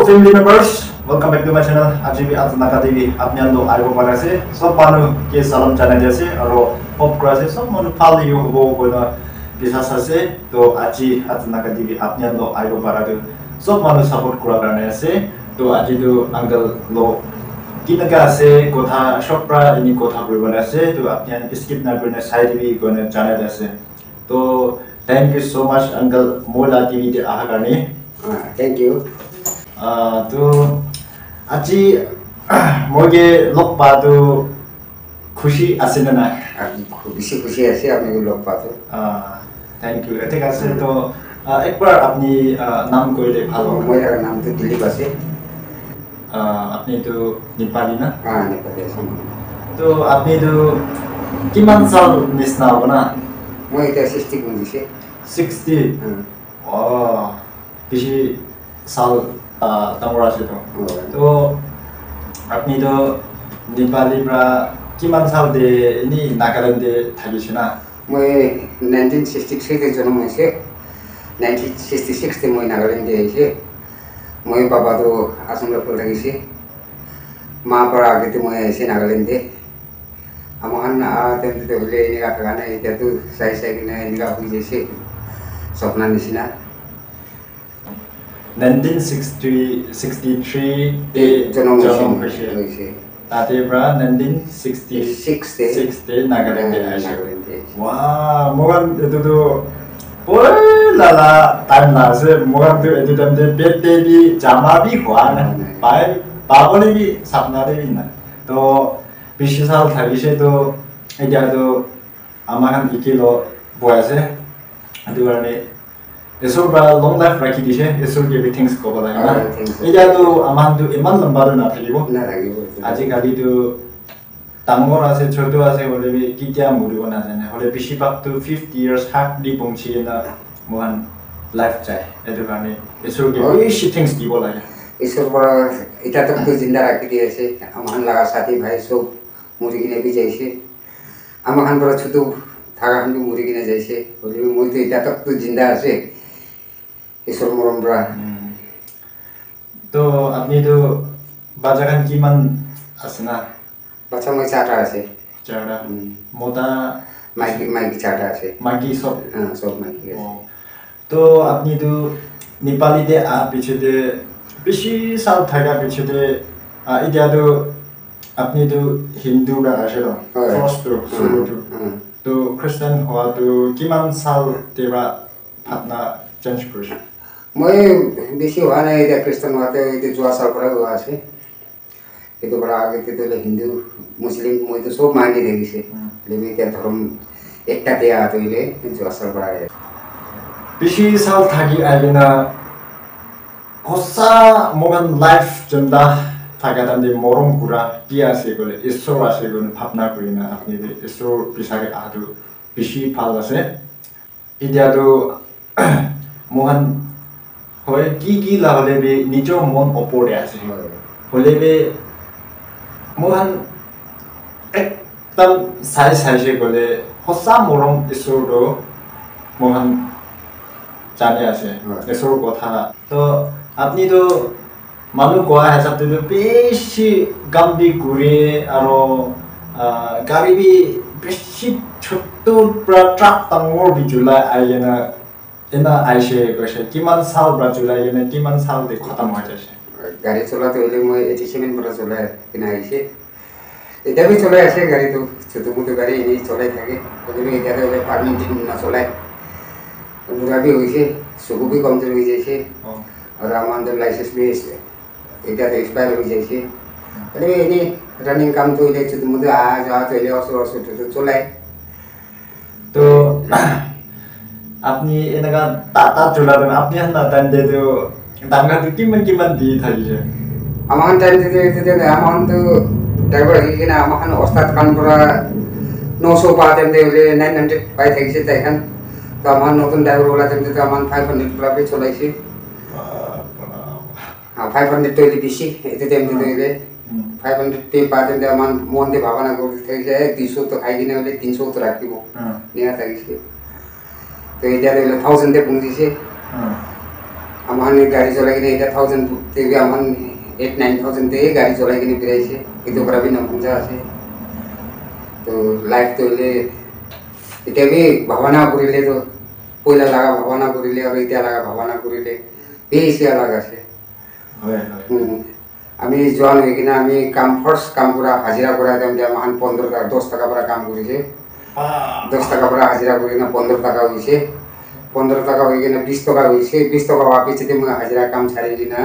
family members, welcome back to my channel. RGB Atnaka TV. Apni ando aibo parase. Sob manu ke salam channel jase aro hope krase sob manu phali yo hobo koina bisas ase. To aji Atnaka TV apni ando aibo paradu. Sob manu support kura karne ase. To aji do uncle lo kinaga ase kotha shopra ini kotha koribo ase. To apni an skip na korne side bi koina channel ase. To thank you so much uncle Mola TV de aha karne. Thank you. तो आजी मोगे लोग पातो खुशी आसे ना खुशी ऐसे आपने को लोग पातो थैंक यू ठीक है तो एक बार अपनी नाम कोई ले भालो मेरा नाम तो दिलीप है अपनी तो नेपाली ना नेपाली तो अपनी तो किमान साल निस्ना हो ना मैं इधर 60 कुंजी से 60 पिछले साल तंगरा से तो अपनी तो नेपाली ब्रा किमान साल दे ini नागालैंड दे थागिसना मैं 1963 के जन्म में से 1966 ते मैं नागालैंड दे से मैं बाबा तो असम में पढ़ से माँ पर आगे तो मैं ऐसे नागालैंड दे हमारे आते तो बोले इनका खाना इधर तो सही सही कि नहीं इनका हुई जैसे सपना निशिना 1963 de जन्म से ताते ब्रा 1966 de नागालैंड दे आए वाह मोगन तो पोला टाइम ना से मोगन तो एदि टाइम दे बेटे भी जामा भी हुआ ना पाए बाबोले भी सपना दे भी ना तो 20 साल थागी से तो एजा तो आमान इकिलो बोयासे अदुरने Esur ba long life rakhi dise esur ke things ko bala na eja to aman to iman lamba na thakibo aji kali to tamor ase choto ase hole bi kitya muribo na jane hole bishi bak to 50 years hardly pongchi na mohan life chai edu karone esur ke bishi things dibo lage esur ba eta tak to jinda rakhi diase aman laga sathi bhai sob muri gine bi jaise amahan bora choto thaga han bi muri gine jaise hole moi to eta tak to jinda ase ईश्वर मरम्बरा तो अपनी तो बाजारान की मन असना बच्चा मैं चाटा आसे चाटा मोटा माइकी चाटा आसे माइकी सब माइकी तो अपनी तो नेपाली दे आ पीछे दे पिछी साल थागा पीछे दे इधर तो अपनी तो हिंदू का आशे लो फर्स्ट तो क्रिश्चियन हुआ तो किमान साल तेरा अपना चेंज कर मैं बेसी हुआ नहीं इधर क्रिश्चियन हुआ तो इधर जुआ साल पर हुआ से ये तो बड़ा आगे थे तो हिंदू मुस्लिम मैं तो सब मायने देगी से लेकिन इधर धर्म एकता ते आते इले जुआ साल पर आए पिछले साल थागी आगे ना होसा मोगन लाइफ जंदा थागा तंदे मोरम पूरा किया से बोले ईश्वर आसे बोले भावना कोई ना अपने ईश्वर पिछागे आदु पिछली फाल से इधर तो मोहन होय की लावले बे निजो मन ओपोरे आसे होले बे मोहन एकदम साइ से बोले होसा मोरम ईश्वर मोहन जाने आसे ईश्वर कथा तो अपनी तो मानु कोआ हिसाब तो बेसी गम्बी गुरे आरो गाड़ी भी बेसी छोटो ट्रक तंगोर भी जुलाई आयना इना आइसे कैसे किमान साल ब्रा जुलाई ने किमान साल दे खत्म हो जाए गाड़ी चलाते हुए मैं 87 पर चलाए किना आइसे इधर भी चलाए ऐसे गाड़ी तो छोटे मोटे गाड़ी नहीं चलाए थे अभी भी इधर वाले पानी दिन ना चलाए बुरा भी हुई से सुबह भी कम चल हुई जैसे और हमारे लाइसेंस भी इधर एक्सपायर हुई जैसे अरे ये रनिंग काम तो इधर छोटे मोटे आ जा तो इधर औसर तो चलाए तो अपनी इनका ताता चुला तो अपनी हन्ना तंदे तो तंगा तो किमन दी था जी अमान टाइम ते अमान तो ड्राइवर ही ना अमान ओस्ताद कान पूरा 900 पाते थे ले 900 पाई थे से तहन तो अमान नतुन ड्राइवर वाला थे तो अमान 500 पूरा पे चलाई से हां 500 तो बीसी इते टाइम ते ले 500 पे पाते थे अमान मोहन दे भावना को थे से 200 तो खाई गिने वाले 300 तो राखी वो निया था इसके तो इधर 1000 दे पूंजी से আমার গাড়ি চলাই কিনে এটা 1000 থেকে আমার 8-9,000 থেকে গাড়ি চলাই কিনে বেরাইছে কিন্তু করা বি নমজা আছে তো লাইফ তো হলে এটা বি ভাবনা করিলে তো পয়লা লাগা ভাবনা করিলে আর এটা লাগা ভাবনা করিলে বেশি আলাদা আছে আমি জোয়ান হয়ে কিনা আমি কাম ফার্স্ট কাম করা হাজিরা করা দাম যে আমার 15 টাকা 10 টাকা পরা কাম করেছে 10 টাকা পরা হাজিরা করে না 15 টাকা হয়েছে 15 টাকা হয়ে গেলে 20 টাকা হয়েছে 20 টাকা वापस से मैं हाजिरा काम छाड़ी की ना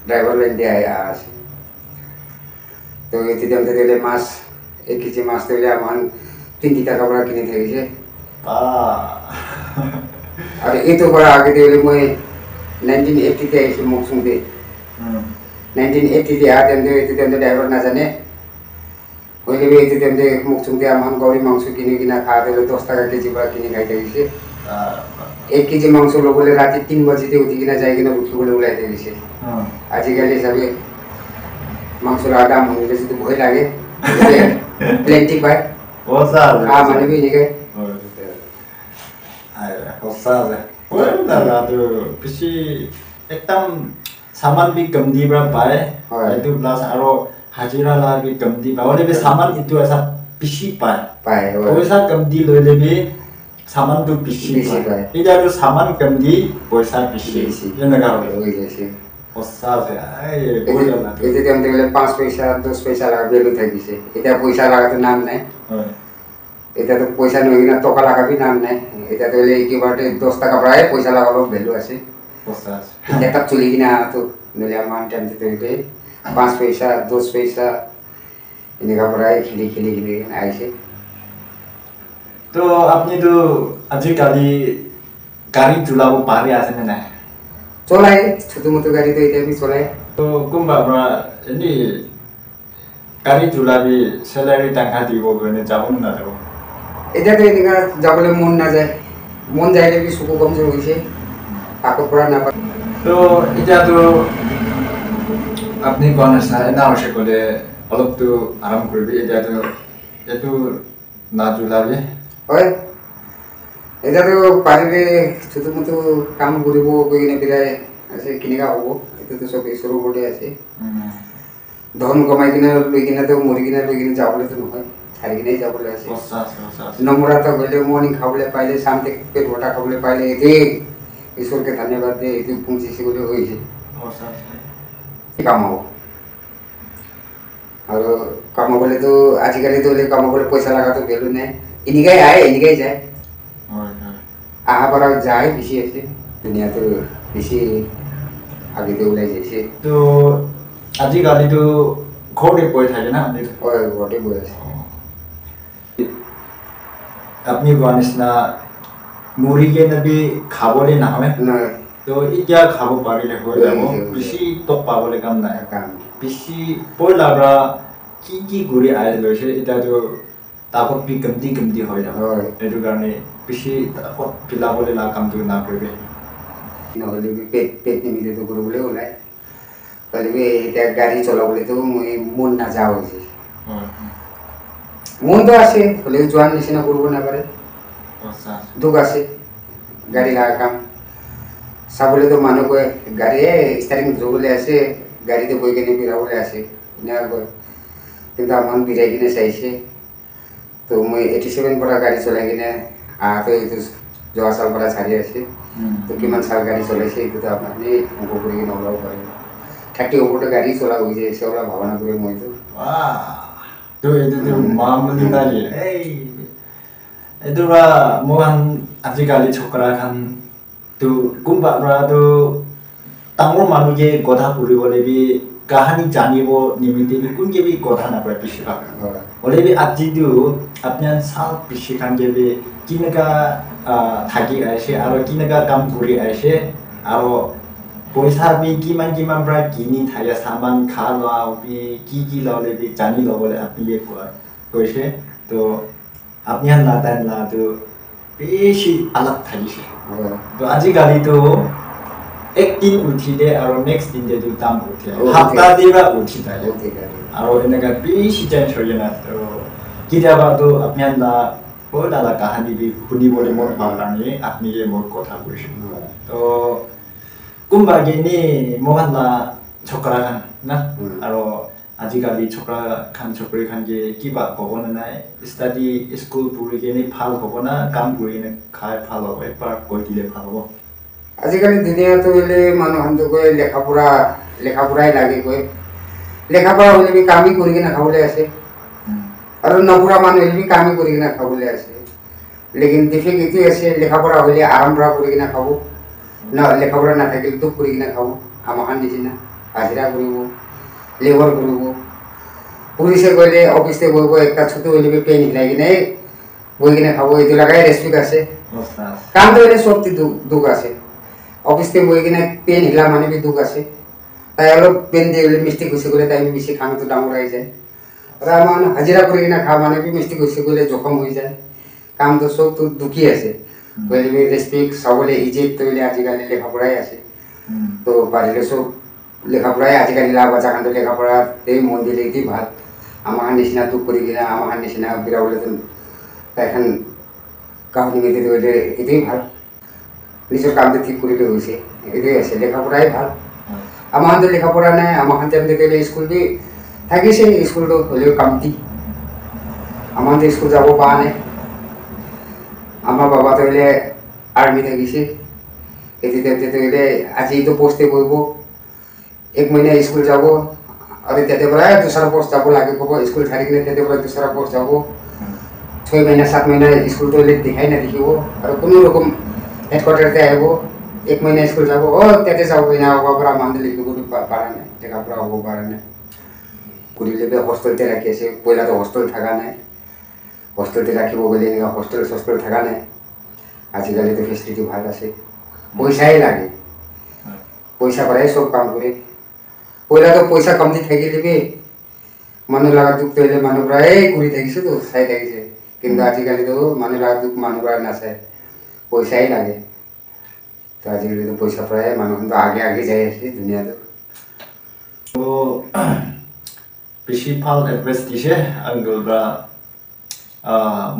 ड्राइवर लाइन दे आया आज तो ये तीन दिन तेरे मास एक किसी मास तेरे अमान 3 टाका बड़ा किने थे इसे अरे ये तो बड़ा आगे तेरे मैं 1980 के इसे मुक्सुम दे 1980 आते हैं ये तीन ड्राइवर ना जाने वही भी ये तीन मुक्सुम दे अमान गौरी मांस किने की ना खाते हैं 10 टाका के जीवा किने खाई थे इसे 1 केजी मांस लोग बोले रात 3 बजे थे उठी किना जाएगी ना रुकी बोले उलाए थे इसे आज के लिए सभी मांस राडा मुझे तो भय लागे प्लेंटी बाय ओसा हाँ मैंने भी नहीं गए ओसा है ना तो किसी एकदम सामान भी कम दी बड़ा पाए itu plus aro hajira lagi कम दी पाए और भी सामान itu ऐसा पिसी पाए पैसा कम दी ले ले भी सामान तो पिसी पाए इधर जो सामान कम दी पैसा पिसी ये ना करो वही जैसे ओसा से ये बोल रहा था इधर हम देखले 5 पैसा 10 पैसा लगा वैल्यू था किसे इधर पैसा लगा तो नाम नहीं इधर तो पैसा नहीं ना टका लगा भी नाम नहीं इधर तो ले की बात 10 টাকা পড়ায় पैसा लगा लो वैल्यू আছে ओसा इधर तक चली ना तो मेरे अमान टाइम तो इधर 5 पैसा 10 पैसा इनका पढ़ाई खिली खिली खिली ऐसे तो आपने तो आजिकली गाड़ी चलाबो पारे আছে না নাই চলাই ছোট মোটো গাড়ি তো এটা আমি চলাই তো কোনবা এনি গাড়ি চলাবি স্যালারি টাকা দিব বলে যাব না যাব এটা তো এদিকে যাবলে মন না যায় মন যাইলে কি সুখ কমজোর হইছে কাকত পড়া না পারে তো এটা তো আপনি কোন আছে না অবশ্য করে অলপ তো আরাম করবি এটা তো এটু না চলাবি হয় এটা তো পারিলে ছোট মোটো কাম কৰিব কইনে বিরায় আছে কিনিকা হবো এটা তো সব শুরু করে আছে ধন কমাই কিনা লই কিনা তো মরি কিনা লই কিনা যাবলে তো নহয় ছাড়ি কিনাই যাবলে আছে নম্বরা তো গলে মর্নিং খাবলে পাইলে শান্তি পেট ভরা খাবলে পাইলে এতে ঈশ্বরকে ধন্যবাদ দে এতে পুঁজি সেগুলো হইছে কামাও আর কামাবলে তো আজকাল তো কামাবলে পয়সা লাগা তো ভ্যালু নাই ইনিকাই আয় ইনিকাই যায় আহা পড়া যায় বেশি আছে দুনিয়া তো বেশি আগে তো উলাই যাইছে তো আজিকালি তো ঘরে বই থাকে না আপনি ওই ঘরে বই আছে আপনি কোয়ানিস না মুড়ি কে নবি খাবলে না হয় না তো ইতিয়া খাবো পারিলে হয়ে যাব বেশি তো পাবলে কাম না কাম বেশি পয়লাবরা কি ঘুরে আয় লইছে এটা তো তারপর বি কমতি হয়ে যাবে এটু কারণে বেশি তারপর পিলাবলে না কাম তো না করবে নহলে পেট নিমিলে তো করে বলে ওলাই তাহলে এটা গাড়ি চলাবলে তো মন না যাওয়া হয়েছে মন তো আছে হলে জোয়ান নিচিনা করবো না পারে দুঃখ আছে গাড়ি লাগা কাম চাবলে তো মানুহ কয় গাড়ীয়ে ষ্টাৰিং ধৰিবলৈ আছে গাড়ীতে বহি কিনে বিৰাবলৈ আছে এনেকুৱা কয় কিন্তু আমাৰ বিৰাই কিনে চাইছে তো মই 87 পৰা গাড়ী চলাই কিনে তো এইটো যোৱা চাল পৰা চাৰি আছে তো কিমান চাল গাড়ী চলাইছে এইটো আপুনি অংক কৰি কিনে ওলাব পাৰিব 30 ওপৰতে গাড়ী চলা হৈ যায় সেওলা ভাৱনা কৰি মইতো তো এইটো তো মামুলি গাড়ী এইটো মোহান আজিকালি ছোকৰা খান তো কোনবা তো তামোৰ মানুহে কথা পঢ়িবলৈ বি কাহানী জানিব নিমিত্তে কোনকে বি কথা নাপায় বেছিভাগ হলে বি আজিতো আপোনাৰ চাল বেছিখান বি কিনেকা থাকি আছে আৰু কিনেকা কাম কৰি আছে আৰু পইচা বি কিমান পৰা কিনি থাকে সামান খা লোৱা বি কি ললে বি জানি ল'বলৈ আপুনি কৈছে তো আপনার নাতান না তো বেশি আলাপ থাকিছে তো আজিকালি তো একদিন উঠিলে আর নেক্সট দিন যে দাম উঠে হাপ্তা দিবা উঠি থাকে আর এনেকা বেশি চেঞ্জ হয়ে না তো কেতিয়াবা তো আপনার না বহুত আলাদা কাহানি বি শুনিবলৈ মন ভাল লাগে আপনি যে মোৰ কথা কৈছে তো kumba gini mohan la chokra kan na aro ajikali chokra khan chokri khan ge kiba kobona nai study school puri gini phal kobona kam kuri ne khai phal hobo ekbar koi dile phal hobo আজিকালি দুনিয়া তো হলে মানুষ হান্তু কই লেখাপড়াই লাগে কই লেখাপড়া হলে বি কামই করি কিনা খাবলে আছে আর নপুরা মানুষ হলে বি কামই করি কিনা খাবলে আছে লেকিন ডিফিক ইতি আছে লেখাপড়া হলে আরামরা করি কিনা খাবো না লেখাপড়া না থাকলে দুঃখ করি কিনা খাবো আমাখান নিচিনা হাজিরা করিব লেবার করিব পুলিশে গেলে অফিসে বইব একটা ছোট হলে বি পেন হিলাই কিনে বই কিনা খাবো এই লাগাই রেসপেক্ট আছে কাম তো হলে সত্যি দুঃখ আছে অফিসে বই কিনা পেন হিলা মানে বি দুঃখ আছে তাই হলো পেন দিয়ে মিষ্টি খুশি করে তাই বেশি খামি তো ডাঙর হয়ে যায় আর আমার হাজিরা করে কিনা খাওয়া মানে বি মিষ্টি খুশি করলে জখম হয়ে যায় কাম তো সব তো দুঃখী আছে বলে বি রেসপেক্ট সবলে ইজিপ্ট তৈলে আজিকালি লেখাপড়াই আছে তো বাড়িলে সব লেখাপড়াই আজিকালি লাভ আছে কারণ লেখাপড়াতেই মন দিলে এটি ভাল আমার নিচিনা দুঃখ করি কিনা আমার নিচিনা বিরা বলে তো এখন কাহিনী মেতে তৈলে এটাই ভাল নিজের কামটা ঠিক করিলে হয়েছে এটাই আছে লেখাপড়াই ভাল আমার তো লেখাপড়া নাই আমার আমি তৈলে স্কুল দি থাকিছে স্কুল তো হলেও কামতি আমার তো স্কুল যাব পাওয়া নাই আমার বাবা তৈলে আর্মি থাকিছে এতে তৈলে আজি তো পোস্টে বইব এক মহিনা স্কুল যাব আর তেতে প্রায় দুসরা পোস্ট যাব লাগে কব স্কুল ছাড়ি কিনে তেতে প্রায় দুসরা পোস্ট যাব 6 মহিনা 7 মহিনা স্কুল তৈলে দেখাই না দেখিব আর কোনো রকম হেডকোয়ার্টারতে আইব এক মহিনা স্কুল যাব ও তেতে যাব না বাবার মান লিখিব পারা না টাকা পুরা হবো পারা না কুড়িলে হোস্টেলতে রাখিছে পয়লা তো হোস্টেল থাকা নাই হোস্টেলতে রাখিব বলে হোস্টেল থাকা নাই আজিকালি তো ফেসিলিটি ভাল আছে পয়সাই লাগে পয়সা পাই সব কাম করে পয়লা তো পয়সা কমতি থাকি দিবে মানুষ লাগা দুঃখ তৈলে মানুষ প্রায় ঘুরি থাকিছে তো চাই থাকিছে কিন্তু আজিকালি তো মানুষ লাগা দুঃখ মানুষ প্রায় নাচায় পয়সাই লাগে তো আজিকালি তো পয়সা প্রায় মানুষ কিন্তু আগে যাই আছে দুনিয়াতে তো বেশি ভাল এডভাইস দিছে আঙ্গুলরা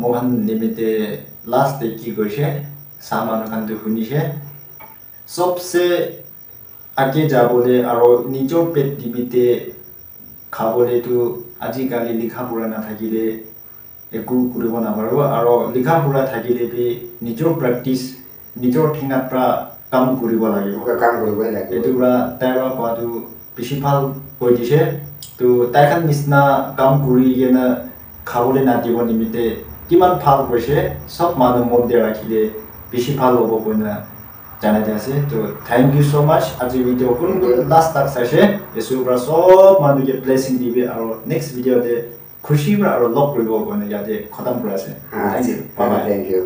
মোহন লিমিটে লাস্ট ডে কি কৈছে সামান খানটো শুনিছে সবসে আগে যাবলে আৰু নিজৰ পেট দিবিতে খাবলেতো আজিকালি লিখা পঢ়া নাথাকিলে একো কৰিব নাপাৰিব আৰু লিখা পঢ়া থাকিলে বি নিজৰ প্ৰেক্টিচ নিজৰ ঠিঙাত পৰা কাম কৰিব লাগিব এইটো পৰা তাইৰ কোৱাটো বেছি ভাল কৈ দিছে তো তাইখান নিচিনা কাম কৰি কিনে খাবলৈ নাদিব নিমিত্তে কিমান ভাল কৈছে সব মানুহ মন দিয়ে ৰাখিলে বেছি ভাল হ'ব কইনা জানাই আছে তো থ্যাংক ইউ সো মাচ আজি ভিডিও কোন লাস্ট তাক চাইছে এসুরা সব মানুহে ব্লেসিং দিবে আৰু নেক্সট ভিডিওতে খুশি আৰু লগ কৰিব কইনা ইয়াতে খতম কৰা আছে থ্যাংক ইউ